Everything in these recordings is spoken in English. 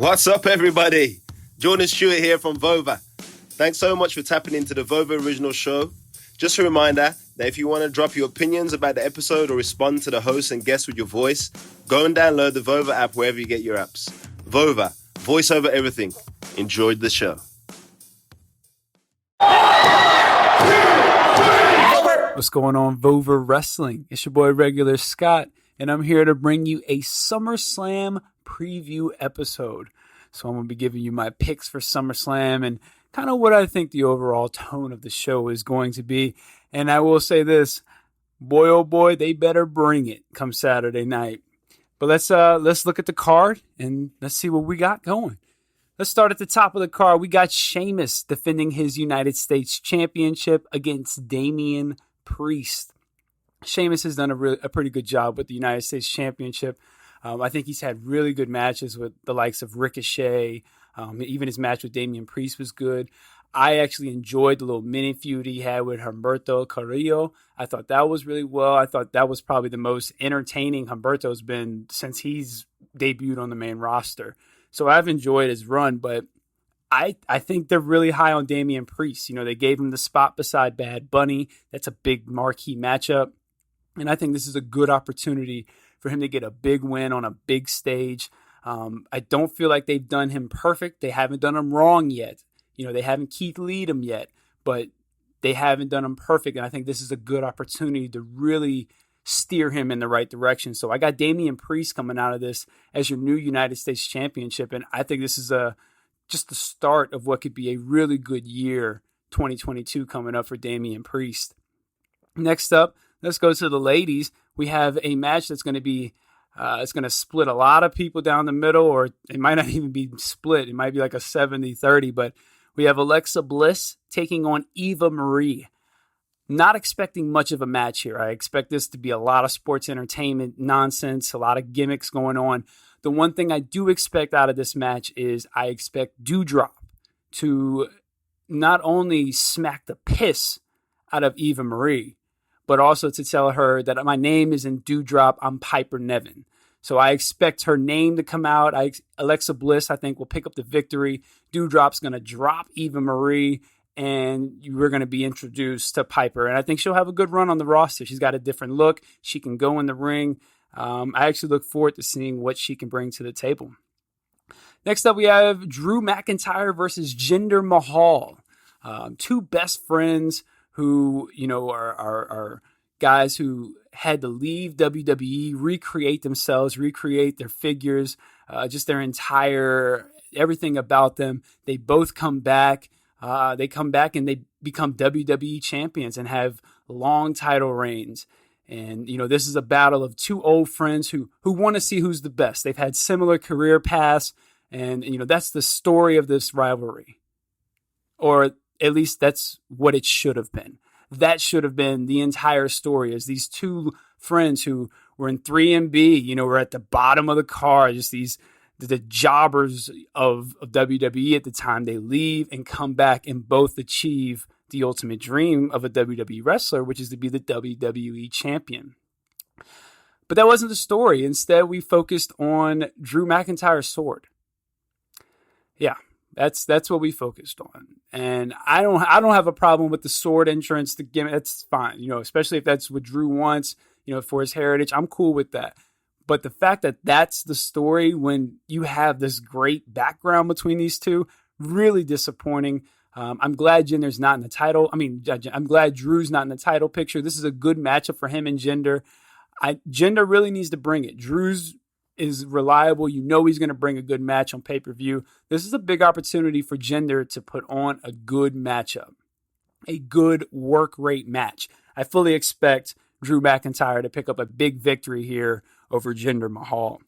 What's up, everybody? Jordan Stewart here from Vover. Thanks so much for tapping into the Vover original show. Just a reminder that if you want to drop your opinions about the episode or respond to the host and guests with your voice, go and download the Vover app wherever you get your apps. Vover, voice over everything. Enjoyed the show. What's going on, Vover Wrestling? It's your boy Regular Scott, and I'm here to bring you a SummerSlam preview episode. So I'm going to be giving you my picks for SummerSlam and kind of what I think the overall tone of the show is going to be. And I will say this, boy oh boy, they better bring it come Saturday night. But let's look at the card and let's see what we got going. Let's start at the top of the card. We got Sheamus defending his United States Championship against Damien Priest. Sheamus has done a pretty good job with the United States Championship. I think he's had really good matches with the likes of Ricochet. Even his match with Damien Priest was good. I actually enjoyed the little mini feud he had with Humberto Carrillo. I thought that was really well. I thought that was probably the most entertaining Humberto's been since he's debuted on the main roster. So I've enjoyed his run, but I think they're really high on Damien Priest. You know, they gave him the spot beside Bad Bunny. That's a big marquee matchup. And I think this is a good opportunity for him to get a big win on a big stage. I don't feel like they've done him perfect. They haven't done him wrong yet. You know, they haven't Keith Lee'd him yet, but they haven't done him perfect. And I think this is a good opportunity to really steer him in the right direction. So I got Damien Priest coming out of this as your new United States Championship. And I think this is just the start of what could be a really good year, 2022 coming up for Damien Priest. Next up, let's go to the ladies. We have a match that's going to be, it's going to split a lot of people down the middle, or it might not even be split. It might be like a 70-30, but we have Alexa Bliss taking on Eva Marie. Not expecting much of a match here. I expect this to be a lot of sports entertainment nonsense, a lot of gimmicks going on. The one thing I do expect out of this match is I expect Doudrop to not only smack the piss out of Eva Marie, but also to tell her that my name isn't Doudrop, I'm Piper Niven. So I expect her name to come out. Alexa Bliss, I think, will pick up the victory. Doudrop's going to drop Eva Marie, and we're going to be introduced to Piper. And I think she'll have a good run on the roster. She's got a different look. She can go in the ring. I actually look forward to seeing what she can bring to the table. Next up, we have Drew McIntyre versus Jinder Mahal. Two best friends who, you know, are guys who had to leave WWE, recreate themselves, recreate their figures, just their entire, everything about them. They both come back. They come back and they become WWE champions and have long title reigns. And, you know, this is a battle of two old friends who want to see who's the best. They've had similar career paths. And, you know, that's the story of this rivalry. Or at least that's what it should have been. That should have been the entire story, as these two friends who were in 3MB, you know, were at the bottom of the car, just the jobbers of WWE at the time. They leave and come back and both achieve the ultimate dream of a WWE wrestler, which is to be the WWE champion. But that wasn't the story. Instead, we focused on Drew McIntyre's sword. Yeah, that's what we focused on. And I don't have a problem with the sword entrance, the gimmick. That's fine, you know, especially if that's what Drew wants, you know, for his heritage. I'm cool with that. But the fact that that's the story when you have this great background between these two, really disappointing. I'm glad Jinder's not in the title. I'm glad Drew's not in the title picture. This is a good matchup for him and Jinder. Jinder really needs to bring it. Drew's is reliable. You know he's going to bring a good match on pay-per-view. This is a big opportunity for Jinder to put on a good matchup, a good work rate match. I fully expect Drew McIntyre to pick up a big victory here over Jinder Mahal.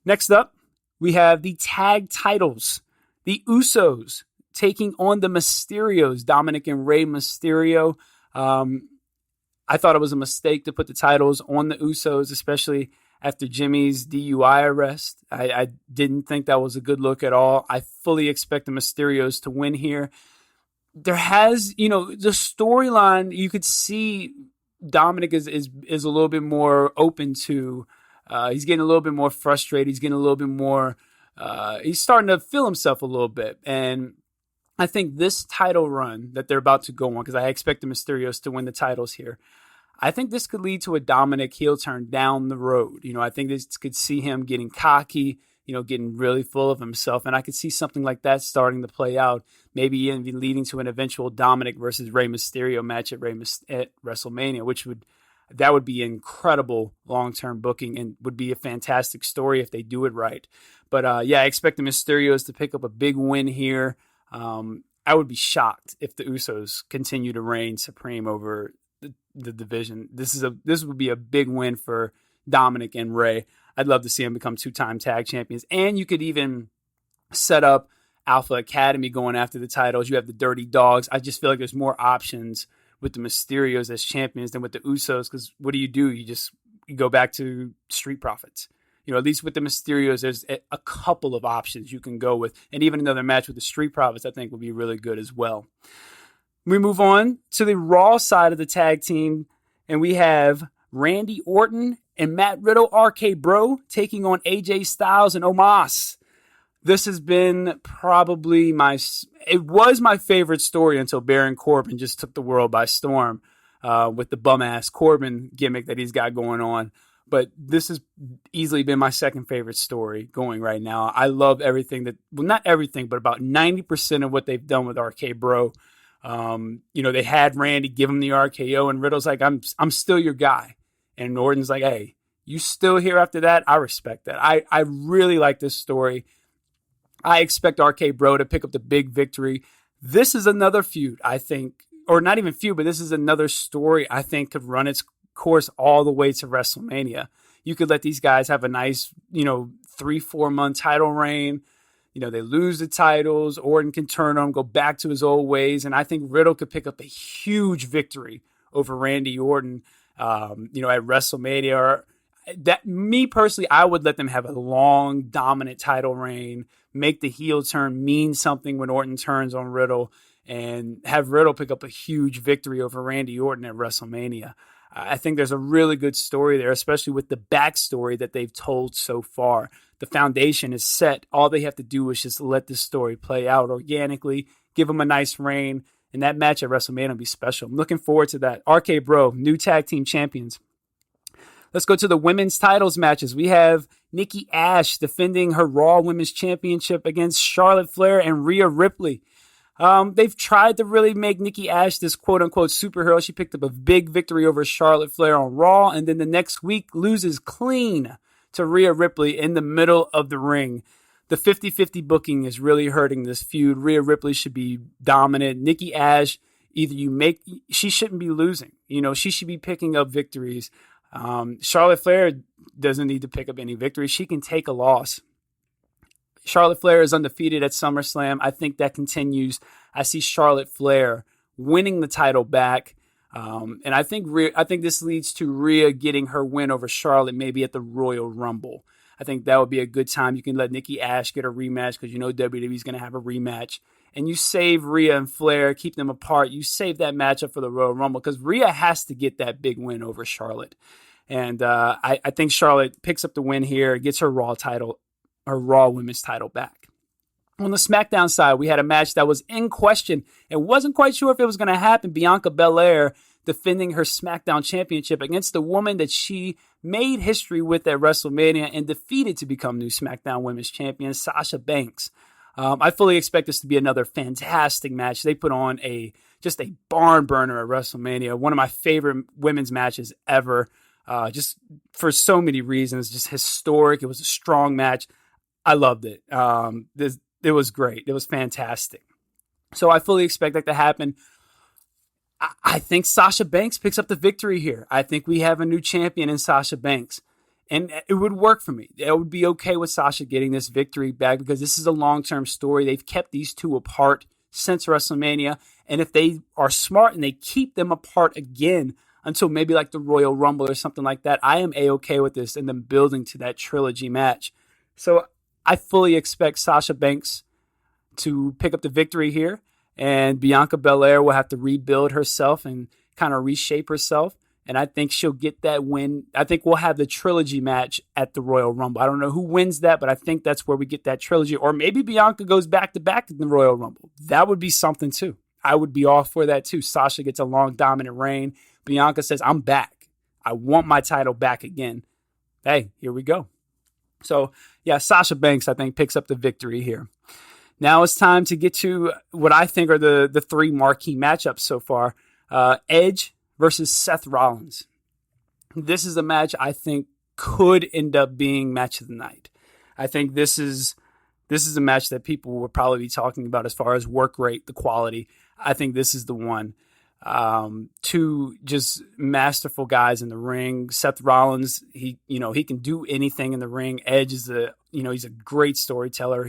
Next up, we have the tag titles. The Usos taking on the Mysterios, Dominic and Rey Mysterio. I thought it was a mistake to put the titles on the Usos, especially after Jimmy's DUI arrest. I didn't think that was a good look at all. I fully expect the Mysterios to win here. There has, you know, the storyline, you could see Dominic is a little bit more open to, he's getting a little bit more frustrated. He's getting a little bit more he's starting to feel himself a little bit. And I think this title run that they're about to go on, because I expect the Mysterios to win the titles here, I think this could lead to a Dominic heel turn down the road. I think this could see him getting cocky, getting really full of himself. And I could see something like that starting to play out, maybe even leading to an eventual Dominic versus Rey Mysterio match at WrestleMania, that would be incredible long-term booking and would be a fantastic story if they do it right. But I expect the Mysterios to pick up a big win here. I would be shocked if the Usos continue to reign supreme over the division. This would be a big win for Dominic and Rey. I'd love to see them become 2-time tag champions. And you could even set up Alpha Academy going after the titles. You have the Dirty Dogs. I just feel like there's more options with the Mysterios as champions than with the Usos, because what do? You go back to Street Profits. At least with the Mysterios, there's a couple of options you can go with. And even another match with the Street Profits, I think, would be really good as well. We move on to the Raw side of the tag team, and we have Randy Orton and Matt Riddle, RK Bro, taking on AJ Styles and Omos. This has been probably it was my favorite story until Baron Corbin just took the world by storm with the bum-ass Corbin gimmick that he's got going on. But this has easily been my second favorite story going right now. I love everything not everything, but about 90% of what they've done with RK Bro. They had Randy give him the RKO, and Riddle's like, I'm still your guy. And Orton's like, hey, you still here after that? I respect that. I really like this story. I expect RK Bro to pick up the big victory. This is another feud, I think, or not even feud, but this is another story I think could run its course all the way to WrestleMania. You could let these guys have a nice, 3-4 month title reign. They lose the titles. Orton can turn on them, go back to his old ways. And I think Riddle could pick up a huge victory over Randy Orton, at WrestleMania. Or me personally, I would let them have a long, dominant title reign, make the heel turn mean something when Orton turns on Riddle, and have Riddle pick up a huge victory over Randy Orton at WrestleMania. I think there's a really good story there, especially with the backstory that they've told so far. The foundation is set. All they have to do is just let this story play out organically, give them a nice reign, and that match at WrestleMania will be special. I'm looking forward to that. RK Bro, new tag team champions. Let's go to the women's titles matches. We have Nikki Ash defending her Raw Women's Championship against Charlotte Flair and Rhea Ripley. They've tried to really make Nikki Ash this quote-unquote superhero. She picked up a big victory over Charlotte Flair on Raw, and then the next week loses clean to Rhea Ripley in the middle of the ring. The 50-50 booking is really hurting this feud. Rhea Ripley should be dominant. Nikki Ash, she shouldn't be losing. She should be picking up victories. Charlotte Flair doesn't need to pick up any victories. She can take a loss. Charlotte Flair is undefeated at SummerSlam. I think that continues. I see Charlotte Flair winning the title back. And I think this leads to Rhea getting her win over Charlotte maybe at the Royal Rumble. I think that would be a good time. You can let Nikki Ash get a rematch because WWE's going to have a rematch. And you save Rhea and Flair, keep them apart. You save that matchup for the Royal Rumble because Rhea has to get that big win over Charlotte. And I think Charlotte picks up the win here, gets her Raw Women's title back. On the SmackDown side, we had a match that was in question and wasn't quite sure if it was going to happen. Bianca Belair defending her SmackDown Championship against the woman that she made history with at WrestleMania and defeated to become new SmackDown Women's Champion, Sasha Banks. I fully expect this to be another fantastic match. They put on just a barn burner at WrestleMania, one of my favorite women's matches ever, just for so many reasons, just historic. It was a strong match. I loved it. It was great. It was fantastic. So I fully expect that to happen. I think Sasha Banks picks up the victory here. I think we have a new champion in Sasha Banks. And it would work for me. I would be okay with Sasha getting this victory back because this is a long-term story. They've kept these two apart since WrestleMania. And if they are smart and they keep them apart again until maybe like the Royal Rumble or something like that, I am A-okay with this and them building to that trilogy match. So I fully expect Sasha Banks to pick up the victory here. And Bianca Belair will have to rebuild herself and kind of reshape herself. and I think she'll get that win. I think we'll have the trilogy match at the Royal Rumble. I don't know who wins that, but I think that's where we get that trilogy. Or maybe Bianca goes back-to-back in the Royal Rumble. That would be something, too. I would be all for that, too. Sasha gets a long, dominant reign. Bianca says, I'm back. I want my title back again. Hey, here we go. So, yeah, Sasha Banks, I think, picks up the victory here. Now it's time to get to what I think are the three marquee matchups so far. Edge versus Seth Rollins. This is a match I think could end up being match of the night. I think this is a match that people will probably be talking about as far as work rate, the quality. I think this is the one. Two just masterful guys in the ring. Seth Rollins, he can do anything in the ring. Edge is he's a great storyteller.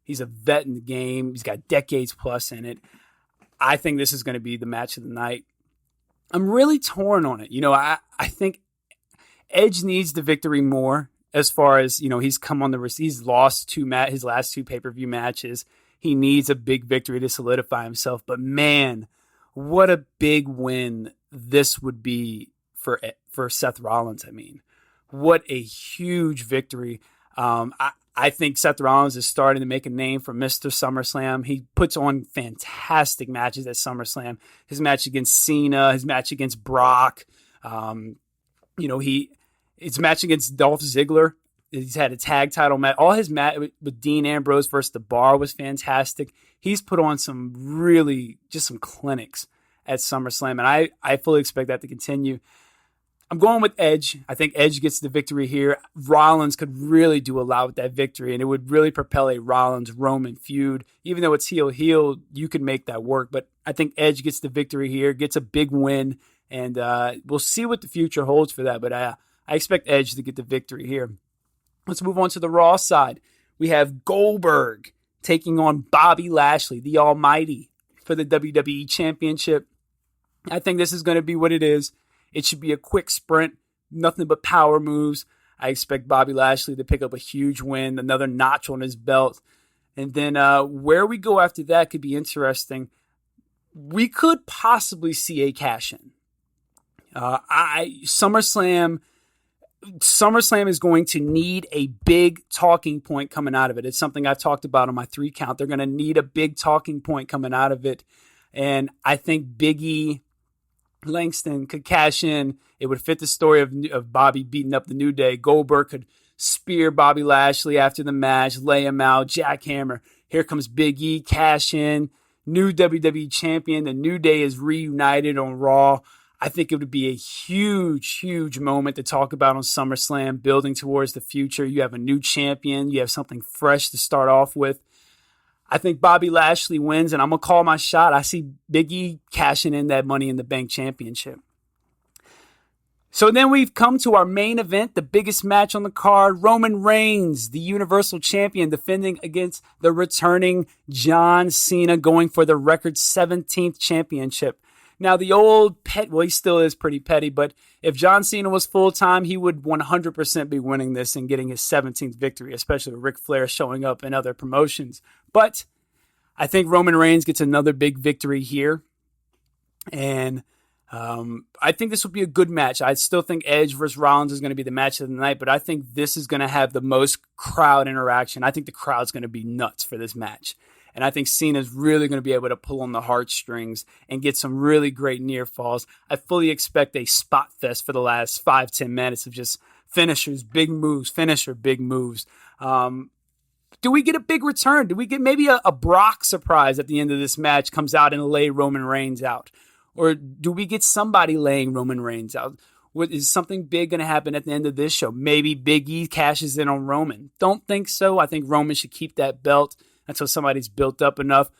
He's a vet in the game. He's got decades plus in it. I think this is going to be the match of the night. I'm really torn on it. I think Edge needs the victory more as far as, he's come on he's lost his last two pay-per-view matches. He needs a big victory to solidify himself. But man, what a big win this would be for Seth Rollins. I mean, what a huge victory. I think Seth Rollins is starting to make a name for Mr. SummerSlam. He puts on fantastic matches at SummerSlam. His match against Cena, his match against Brock, his match against Dolph Ziggler. He's had a tag title match. All his match with Dean Ambrose versus The Bar was fantastic. He's put on some clinics at SummerSlam, and I fully expect that to continue. I'm going with Edge. I think Edge gets the victory here. Rollins could really do a lot with that victory, and it would really propel a Rollins-Roman feud. Even though it's heel-heel, you can make that work. But I think Edge gets the victory here, gets a big win, and we'll see what the future holds for that. But I expect Edge to get the victory here. Let's move on to the Raw side. We have Goldberg taking on Bobby Lashley, the Almighty, for the WWE Championship. I think this is going to be what it is. It should be a quick sprint, nothing but power moves. I expect Bobby Lashley to pick up a huge win, another notch on his belt. And then where we go after that could be interesting. We could possibly see a cash-in. SummerSlam is going to need a big talking point coming out of it. It's something I've talked about on my 3 count. They're going to need a big talking point coming out of it. And I think Big E, Langston could cash in. It would fit the story of Bobby beating up the New Day. Goldberg could spear Bobby Lashley after the match, lay him out, jackhammer. Here comes Big E, cash in. New WWE champion. The New Day is reunited on Raw. I think it would be a huge, huge moment to talk about on SummerSlam, building towards the future. You have a new champion. You have something fresh to start off with. I think Bobby Lashley wins, and I'm going to call my shot. I see Big E cashing in that Money in the Bank championship. So then we've come to our main event, the biggest match on the card. Roman Reigns, the Universal Champion, defending against the returning John Cena, going for the record 17th championship. Now, the old he still is pretty petty, but if John Cena was full-time, he would 100% be winning this and getting his 17th victory, especially with Ric Flair showing up in other promotions. But I think Roman Reigns gets another big victory here. And I think this will be a good match. I still think Edge versus Rollins is going to be the match of the night, but I think this is going to have the most crowd interaction. I think the crowd's going to be nuts for this match. And I think Cena's really going to be able to pull on the heartstrings and get some really great near falls. I fully expect a spot fest for the last 5-10 minutes of just finishers, big moves, big moves. Do we get a big return? Do we get maybe a Brock surprise at the end of this match, comes out and lay Roman Reigns out? Or do we get somebody laying Roman Reigns out? Is something big going to happen at the end of this show? Maybe Big E cashes in on Roman. Don't think so. I think Roman should keep that belt until somebody's built up enough.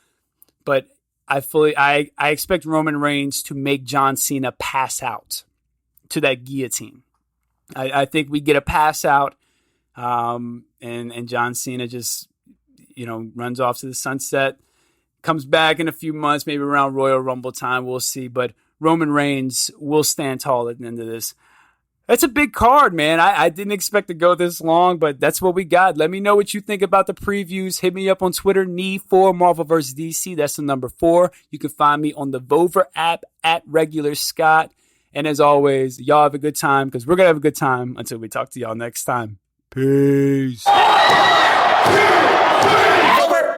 But I expect Roman Reigns to make John Cena pass out to that guillotine. I think we get a pass out, and John Cena just runs off to the sunset, comes back in a few months, maybe around Royal Rumble time. We'll see. But Roman Reigns will stand tall at the end of this. That's a big card, man. I didn't expect to go this long, but that's what we got. Let me know what you think about the previews. Hit me up on Twitter, Knee4 Marvel vs. DC. That's the number 4. You can find me on the Vover app at Regular Scott. And as always, y'all have a good time because we're going to have a good time until we talk to y'all next time. Peace. 1, 2, 3.